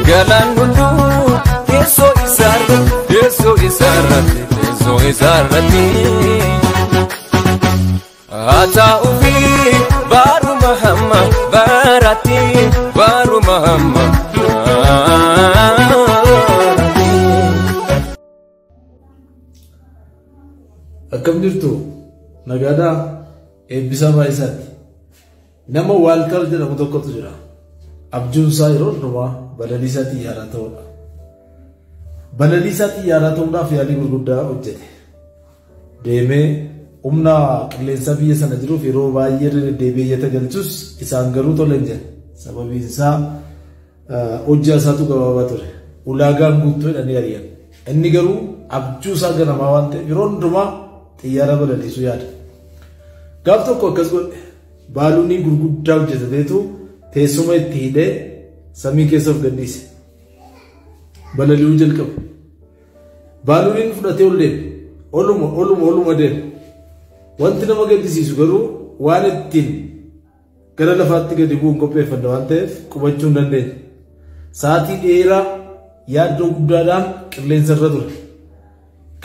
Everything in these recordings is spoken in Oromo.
galan gundu teso isarati ata ufi baru Muhammad akkam jirtu nagaada eebbisa baay'isaati nama waaltar jedhamu tokkotu jira abjuun isaa yeroo dhumaa balaliisaa xiyyaaraa ta'uudha balaliisaa xiyyaaraa ta'uudhaaf yaalii gurguddaa hojjete deemee humna qilleensa biyya sana jiruuf yeroo baay'ee deddeebiyyata galchus isaan garuu toleen jedhe sababiin isaa hojjaa isaatu gabaabaa ture ulaagaan guutuu jedhanii ari'an inni garuu abjuu isaa ganamaa waan ta'eef yeroo hundumaa xiyyaara balaliisuu yaada gaaf tokko akkas godhe baaluunii gurguddaa hojjetateetu teessuma itti hidhee samii keessa of gadhiise balali'uu jalqabe baaluuniin fudhatee ol deeme oluma deeme wanti nama gaddisiisu garuu waan ittiin gara lafaatti gadi bu'uun qopheeffanne waan ta'eef qubachuu hin dandeenye sa'aatii dheeraa yaaddoo guddaadhaan qilleensa irra ture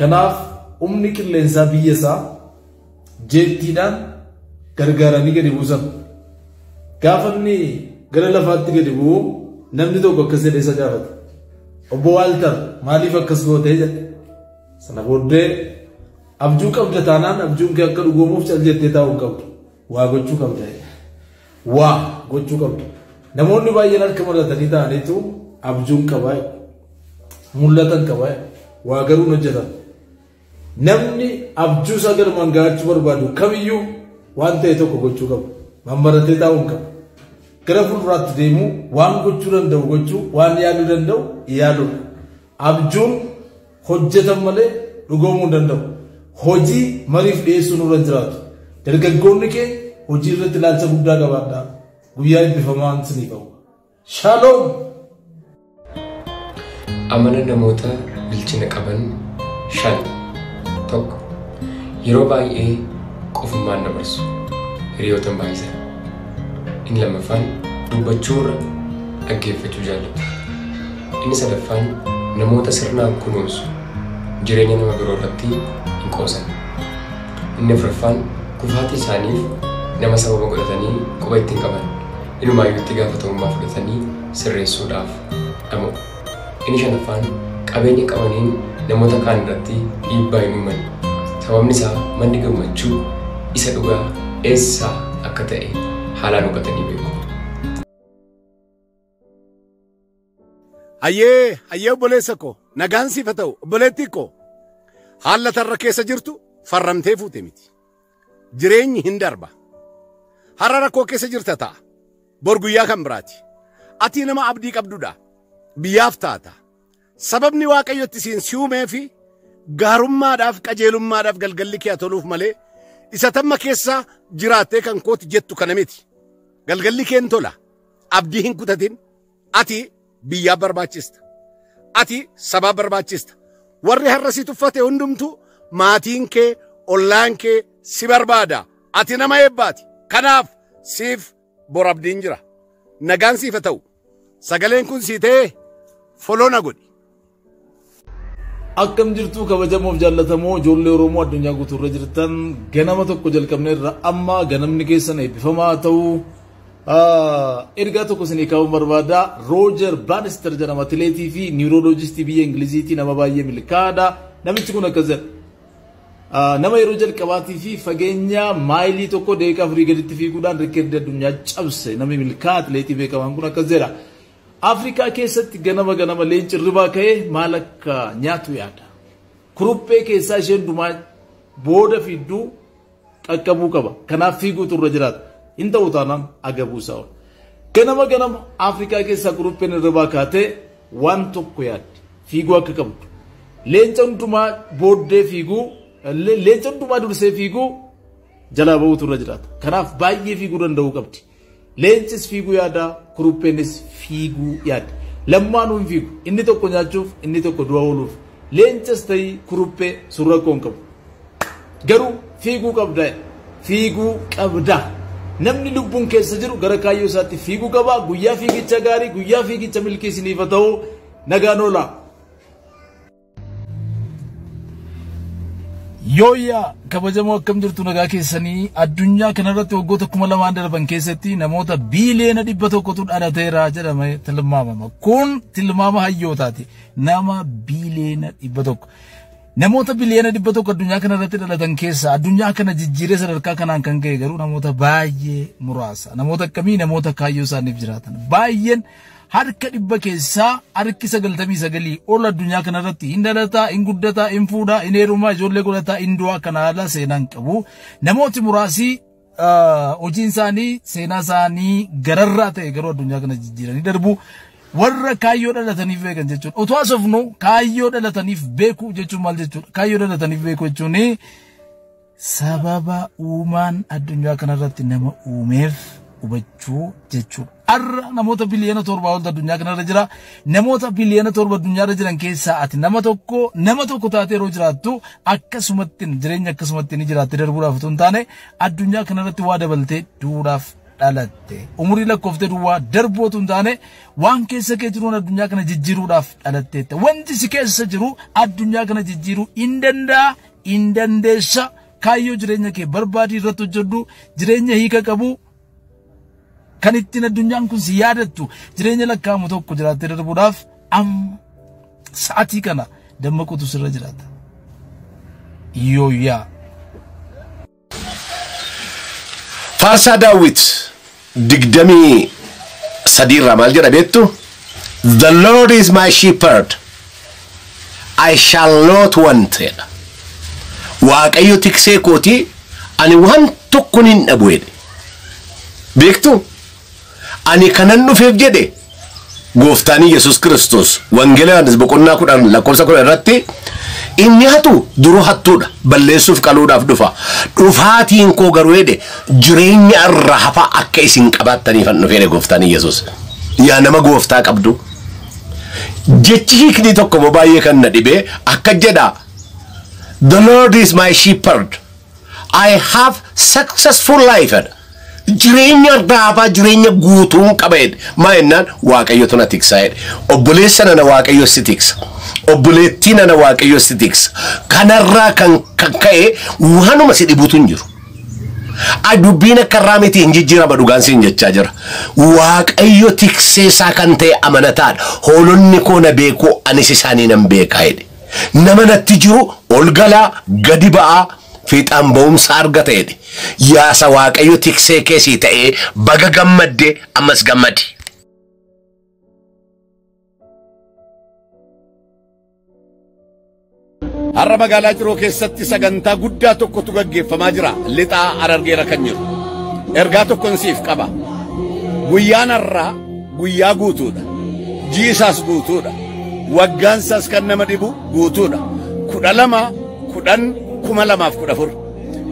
kanaaf humni qilleensaa biyya isaa jeettiidhaan gargaaranii gadi buusan gaafa inni gara lafaatti gadi bu'u namni tokko akkas jedhee isa gaafate obbo Waaltar maaliif akkas gootee jedhe sana booddee abjuu qabda taanaan abjuun kee akka dhugoomuuf cal jettee taa'uu qabdu waa gochuu qabda namoonni baay'een harka maratanii ta'aniitu abjuun qabaa mul'atan qabaa waa garuu hojjetan namni abjuu isaa galmaan gaachuu barbaadu kamiyyuu waan ta'e tokko gochuu qabu mammaratee taa'uu qaba gara fuulduraatti deemu waan gochuu danda'u gochuu waan yaaduu danda'u yaaduudha abjuun hojjetan malee dhugoomuu hin danda'u hojii mariif dhiyeessuu nurra jiraatu dargaggoonni kee hojii irratti ilaalcha guddaa qabaadhaa guyyaa eebbifamaan sinii qabu Shalom amala namoota bilchina qaban 5 tokko yeroo baay'ee qofummaan dabarsu hiriyootan baay'isan inni lammaffaan dubbachuurra dhaggeeffachuu jaallatu inni sadaffaan namoota sirnaan kunuunsu jireenya nama biroo irratti hin qoosan inni afuraffaan kufaatii isaaniif nama sababa godhatanii quba ittiin qaban inumaayyuu itti gaafatamummaa fudhatanii sirreessuudhaaf dhamu inni shanaffaan qabeenya qabaniin namoota kaan irratti dhiibbaa hin uuman sababni isaa manni gammachuu isa dhugaa eessaa akka ta'e haalaan hubatanii beeku. Ayyee obboleessa koo nagaan siif haa ta'u obboleettii koo haala tarra keessa jirtu farramtee fuute miti jireenyi hin darba har'a rakkoo keessa jirta ta'a bor guyyaa kan biraati ati nama abdii qabdudha biyyaaf taata sababni waaqayyo itti siin siumee fi gaarummaadhaaf qajeelummaadhaaf galgalli kee toluuf malee isa tamma keessa jiraattee kan kooti jettu kana miti galgalli kee tola abdii hin kutatin ati biyyaa barbaachista ati sabaa barbaachista warri har'a si tuffate hundumtu maatiin kee ollaan kee si barbaada ati nama eebbaati kanaaf siif bor abdiin jira nagaan siif haa ta'u sagaleen kun sii ta'ee foloo na godhi. akkam jirtu kabajamoo fi jaallatamoo ijoollee Oromoo addunyaa guutuurra jirtan ganama tokko jalqabne irra amma ganamni keessan eebbifamaa ta'u ergaa tokko isinii kaa'uun barbaada Roojer Baanister jedhama atileetii fi niirooloojistii biyya Ingiliziitii nama baay'ee milkaa'aadha namichi kun akkas jedha nama yeroo jalqabaatii fi fageenya maayilii tokko daqiiqaa 4 gaditti fiiguudhaan rikkeeddii addunyaa cabse namni milkaa'aa atileetii beekamaan kun akkas jedha Afrikaa keessatti ganama leenci ribaa ka'ee maal akka nyaatu yaada kuruphee keessaa isheen dumaa booda fidduu qaqqabuu qaba kanaaf fiiguutu irra jiraata hin ta'u taanaan agabuu isaa ganama Afrikaa keessaa kurupheen ribaa kaatee waan tokko yaadde fiiguu akka qabdu leenca hundumaa booddee fiiguu leenca hundumaa dursee fiiguu jalaa ba'uutu irra jiraata kanaaf baay'ee fiiguu danda'uu qabdi leencis fiiguu yaada kurupheenis fiiguu yaada lammaanuu hin fiigu inni tokko nyaachuuf inni tokko du'a ooluuf leencas ta'ii kuruphee surra koon qabu garuu fiiguu qabda namni lubbuun keessa jiru gara kaayyoo isaatti fiiguu qaba. Guyyaa fiigicha gaarii, guyyaa fiigicha milkii isiniif haa ta'u. Nagaan oola. Yooyyaa kabajamoo akkam jirtu nagaa keessanii. Addunyaa kanarratti waggoota 2000 darban keessatti namoota biiliyoona 100tu dhalateera jedhamee tilmaamama. Kun tilmaama hayyootaati. Nama biiliyoona 100. Namoota biiliyoona 100 addunyaa kanarratti dhalatan keessa addunyaa kana jijjiiree sadarkaa kanaan kan ga'e garuu namoota baay'ee muraasa. Namoota akkamii? Namoota kaayyoo isaaniif jiraatan. Baay'een harka 100 keessaa harki 99 ol addunyaa kanarratti hin dhalataa, hin guddataa, hin fuudhaa, hin heerumaa, ijoollee godhataa, hin du'aa kana haala seenaan qabu. Namooti muraasi hojiin isaanii seenaa isaanii gararraa ta'e garuu addunyaa kana jijjiiranii darbu. Warra kaayyoo dhalataniif beekan jechuudha. Otoo asofnu kaayyoo dhalataniif beeku jechuun maal jechuudha? Kaayyoo dhalataniif beeku jechuun sababa uumaan addunyaa kanarratti nama uumeef hubachuu jechuudha. Har'a namoota biliyoona 7 ol addunyaa kanarra jira. Namoota biliyoona 7 addunyaarra jiran keessaa ati nama tokko taatee yeroo jiraattu akkasumattiin jireenya akkasumattiin jiraattee darbuudhaaf otoo hin taane addunyaa kanarratti waa dabaltee duudhaaf dhalatte. Umurii lakkooftee duwwaa darbuu otoo hin taane waan keessa kee jiruun addunyaa kana jijjiiruudhaaf dhalatteetta. Wanti si keessa jiru addunyaa kana jijjiiruu hin danda'a, hin dandeessa. Kaayyoo jireenya kee barbaadii irratti hojjedhu, jireenya hiika qabu. Kan ittiin addunyaan kun si yaadattu jireenya lakkaa'amu tokko jiraattee darbuudhaaf amma sa'aatii kana dammaquutu sirra jiraata. Yooyyaa. Faarsaa Daawit 23 irraa maal jedha beektu? The Lord is my shepherd, I shall not want. Waaqayyo tiksee kooti, ani waan tokko hin dhabu. Beektu? Ani kanan dhufeef jedhe gooftaan Yesus Kristos wangeela Yohaannis boqonnaa 10 lakkoofsa 10 irratti inni hatu duruu hattuudha, balleessuuf qaluudhaaf dhufa. Dhufaatiin koo garuu jedhe jireenya irra hafa akka isin qabaattaniif dhufe gooftaan Yesus. Yaa nama gooftaa qabdu. Jechi hiikni tokko baay'ee kan na dhibe akka jedha, The Lord is my shepherd, I have successful life. Jireenya dhaabaa jireenya guutuun qabeed maayennaan waaqayyotu na tiksaa'edha. Obboleessa nana waaqayyo si tiksa, obboleettii nana waaqayyo si tiksa. Kanarraa kan ka'e waanuma si dhibuutu hin jiru. Dubbiin akka irraa miti hin jijjiirama dhugaan siin jechaa jira. Waaqayyo tikseesaa kan ta'e amanataadha. Hoolonni koo na beekuu anis isaanii nan beekaa jedhe. Nama natti jiru ol galaa gadi ba'aa fiixaan ba'umsa argata jedhe. Yaasa waaqayyo tiksee keessii ta'ee baga gammadde ammas gammadi. Har'a magaalaa Ciroo keessatti sagantaa guddaa tokkotu gaggeeffamaa jira. Lixaa Harargeera kan jiru. Ergaa tokkon siif qaba. Guyyaan har'aa guyyaa guutuudha. Jiisaas guutuudha. Waggaansaas kan nama dhibu guutuudha. 12/10/2014.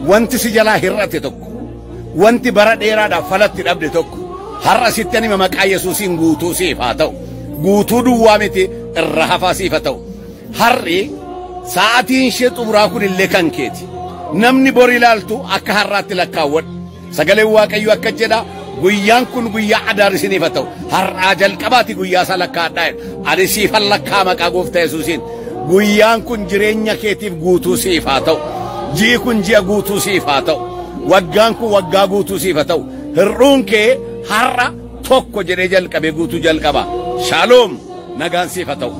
Wanti si jalaa hir'ate tokko, wanti bara dheeraadhaaf falatti dhabde tokko har'a sitti ani maqaa Yesuusiin guutuu siif haa ta'u. Guutuu duwwaa miti irra hafaa siif haa ta'u. Har'i sa'aatiin ishee xumuraa kun illee kan keeti. Namni bor ilaaltu akka har'aatti lakkaawwadhu. Sagaleen Waaqayyo akka jedha guyyaan kun guyyaa adaar isiniif haa ta'u. Har'aa jalqabaati guyyaa isaa lakkaa'adhaa. Ani siifan lakkaa maqaa gooftaa Yesuusiin. Guyyaan kun jireenya keetiif guutuu siif haa ta'u. Jii kun ji'a guutuu siif haa ta'u. Waggaan kun waggaa guutuu siif haa ta'u. Hir'uun kee har'a tokko jedhee jalqabee guutuu jalqaba. Shaaloom nagaan siif haa ta'u.